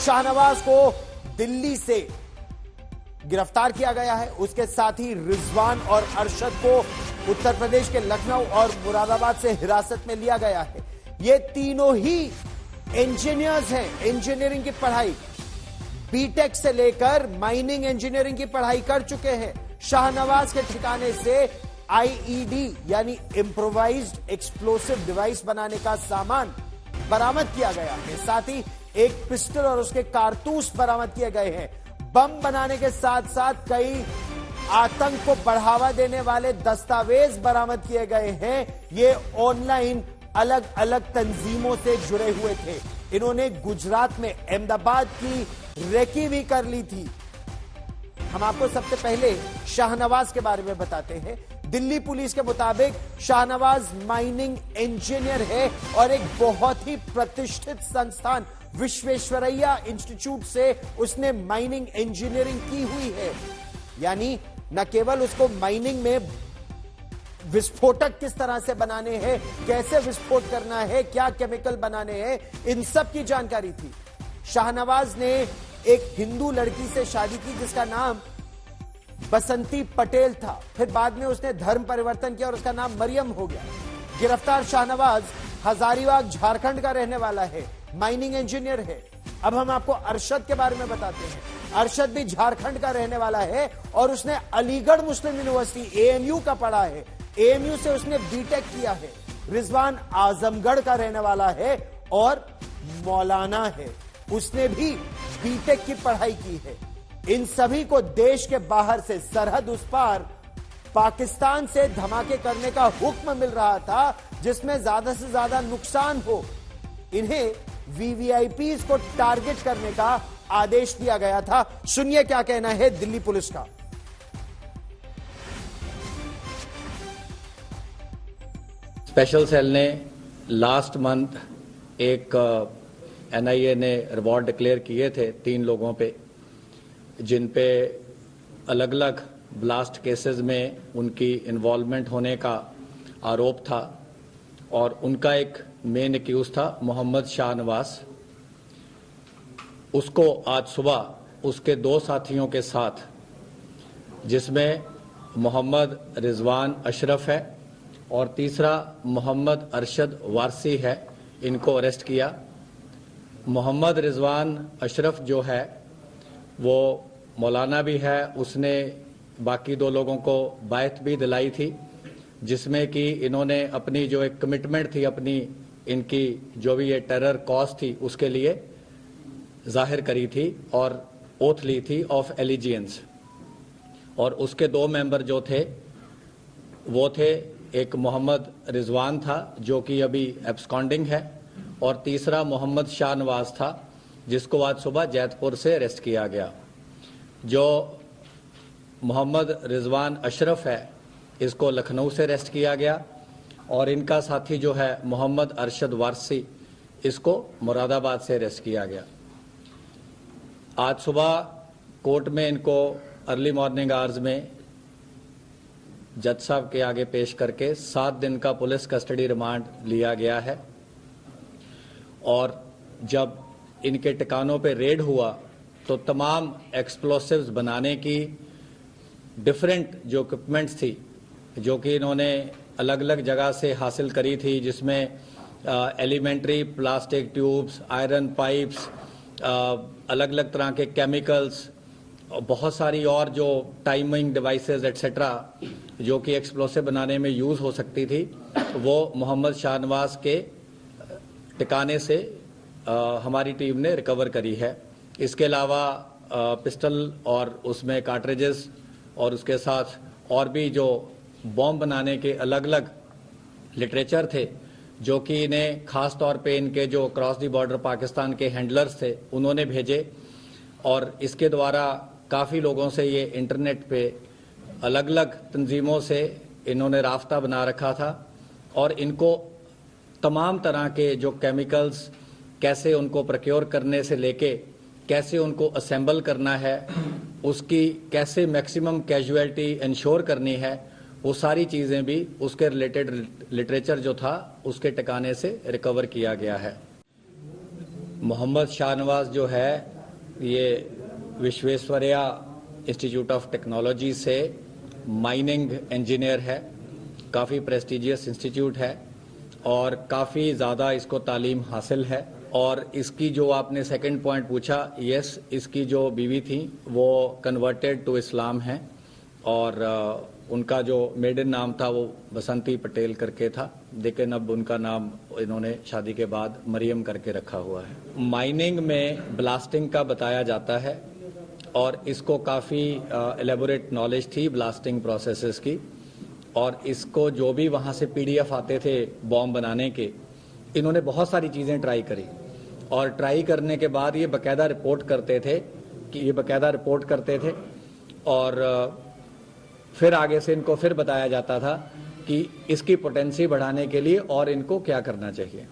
शाहनवाज को दिल्ली से गिरफ्तार किया गया है। उसके साथ ही रिजवान और अरशद को उत्तर प्रदेश के लखनऊ और मुरादाबाद से हिरासत में लिया गया है। ये तीनों ही इंजीनियर्स हैं। इंजीनियरिंग की पढ़ाई बीटेक से लेकर माइनिंग इंजीनियरिंग की पढ़ाई कर चुके हैं। शाहनवाज के ठिकाने से आईईडी यानी इंप्रोवाइज्ड एक्सप्लोसिव डिवाइस बनाने का सामान बरामद किया गया है। साथ ही एक पिस्टल और उसके कारतूस बरामद किए गए हैं। बम बनाने के साथ साथ कई आतंक को बढ़ावा देने वाले दस्तावेज बरामद किए गए हैं। ये ऑनलाइन अलग अलग तंजीमों से जुड़े हुए थे। इन्होंने गुजरात में अहमदाबाद की रेकी भी कर ली थी। हम आपको सबसे पहले शाहनवाज के बारे में बताते हैं। दिल्ली पुलिस के मुताबिक शाहनवाज माइनिंग इंजीनियर है और एक बहुत ही प्रतिष्ठित संस्थान विश्वेश्वरैया इंस्टीट्यूट से उसने माइनिंग इंजीनियरिंग की हुई है। यानी न केवल उसको माइनिंग में विस्फोटक किस तरह से बनाने हैं, कैसे विस्फोट करना है, क्या केमिकल बनाने हैं, इन सब की जानकारी थी। शाहनवाज ने एक हिंदू लड़की से शादी की जिसका नाम बसंती पटेल था। फिर बाद में उसने धर्म परिवर्तन किया और उसका नाम मरियम हो गया। गिरफ्तार शाहनवाज हजारीबाग झारखंड का रहने वाला है, माइनिंग इंजीनियर है। अब हम आपको अरशद के बारे में बताते हैं। अरशद भी झारखंड का रहने वाला है और उसने अलीगढ़ मुस्लिम यूनिवर्सिटी एएमयू का पढ़ा है। एएमयू से उसने बीटेक किया है। रिजवान आजमगढ़ का रहने वाला है और मौलाना है, उसने भी बीटेक की पढ़ाई की है। इन सभी को देश के बाहर से सरहद उस पार पाकिस्तान से धमाके करने का हुक्म मिल रहा था जिसमें ज्यादा से ज्यादा नुकसान हो। इन्हें वीवीआईपीज को टारगेट करने का आदेश दिया गया था। सुनिए क्या कहना है दिल्ली पुलिस का। स्पेशल सेल ने लास्ट मंथ एक एनआईए ने रिवॉर्ड डिक्लेयर किए थे 3 लोगों पे, जिन पे अलग अलग ब्लास्ट केसेस में उनकी इन्वॉल्वमेंट होने का आरोप था और उनका एक मेन एक्यूज था मोहम्मद शाहनवाज। उसको आज सुबह उसके 2 साथियों के साथ, जिसमें मोहम्मद रिजवान अशरफ है और तीसरा मोहम्मद अरशद वारसी है, इनको अरेस्ट किया। मोहम्मद रिजवान अशरफ जो है वो मौलाना भी है। उसने बाकी 2 लोगों को बायत भी दिलाई थी, जिसमें कि इन्होंने अपनी जो एक कमिटमेंट थी, अपनी इनकी जो भी ये टेरर कॉज थी उसके लिए जाहिर करी थी और ओथ ली थी ऑफ एलिजियंस। और उसके 2 मेंबर जो थे वो थे, एक मोहम्मद रिजवान था जो कि अभी एब्सकॉन्डिंग है और तीसरा मोहम्मद शाहनवाज था जिसको आज सुबह जैतपुर से अरेस्ट किया गया। जो मोहम्मद रिजवान अशरफ है इसको लखनऊ से अरेस्ट किया गया और इनका साथी जो है मोहम्मद अरशद वारसी, इसको मुरादाबाद से अरेस्ट किया गया। आज सुबह कोर्ट में इनको अर्ली मॉर्निंग आवर्स में जज साहब के आगे पेश करके 7 दिन का पुलिस कस्टडी रिमांड लिया गया है। और जब इनके ठिकानों पे रेड हुआ तो तमाम एक्सप्लोसिव्स बनाने की डिफरेंट जो इक्विपमेंट्स थी जो कि इन्होंने अलग अलग जगह से हासिल करी थी, जिसमें elementary plastic tubes, iron pipes, अलग अलग तरह के केमिकल्स, बहुत सारी और जो टाइमिंग डिवाइसेस एटसेट्रा जो कि एक्सप्लोसिव बनाने में यूज़ हो सकती थी, वो मोहम्मद शाहनवाज के ठिकाने से हमारी टीम ने रिकवर करी है। इसके अलावा पिस्टल और उसमें कार्ट्रिजेस और उसके साथ और भी जो बॉम्ब बनाने के अलग अलग लिटरेचर थे जो कि इन्हें खास तौर पे इनके जो क्रॉस दी बॉर्डर पाकिस्तान के हैंडलर्स थे उन्होंने भेजे और इसके द्वारा काफ़ी लोगों से ये इंटरनेट पे अलग अलग तंजीमों से इन्होंने राफ्ता बना रखा था और इनको तमाम तरह के जो केमिकल्स कैसे उनको प्रोक्योर करने से लेके कैसे उनको असेंबल करना है, उसकी कैसे मैक्सिमम कैजुअलिटी इंश्योर करनी है, वो सारी चीज़ें भी उसके रिलेटेड लिटरेचर जो था उसके ठिकाने से रिकवर किया गया है। मोहम्मद शाहनवाज जो है ये विश्वेश्वरैया इंस्टीट्यूट ऑफ टेक्नोलॉजी से माइनिंग इंजीनियर है। काफ़ी प्रेस्टिजियस इंस्टीट्यूट है और काफ़ी ज़्यादा इसको तालीम हासिल है। और इसकी जो आपने सेकंड पॉइंट पूछा, यस, इसकी जो बीवी थी वो कन्वर्टेड टू इस्लाम है और उनका जो मेडन नाम था वो बसंती पटेल करके था, लेकिन अब उनका नाम इन्होंने शादी के बाद मरियम करके रखा हुआ है। माइनिंग में ब्लास्टिंग का बताया जाता है और इसको काफ़ी एलेबोरेट नॉलेज थी ब्लास्टिंग प्रोसेसेस की, और इसको जो भी वहाँ से पीडीएफ आते थे बॉम्ब बनाने के, इन्होंने बहुत सारी चीज़ें ट्राई करी और ट्राई करने के बाद ये बाकायदा रिपोर्ट करते थे और फिर आगे से इनको फिर बताया जाता था कि इसकी पोटेंसी बढ़ाने के लिए और इनको क्या करना चाहिए।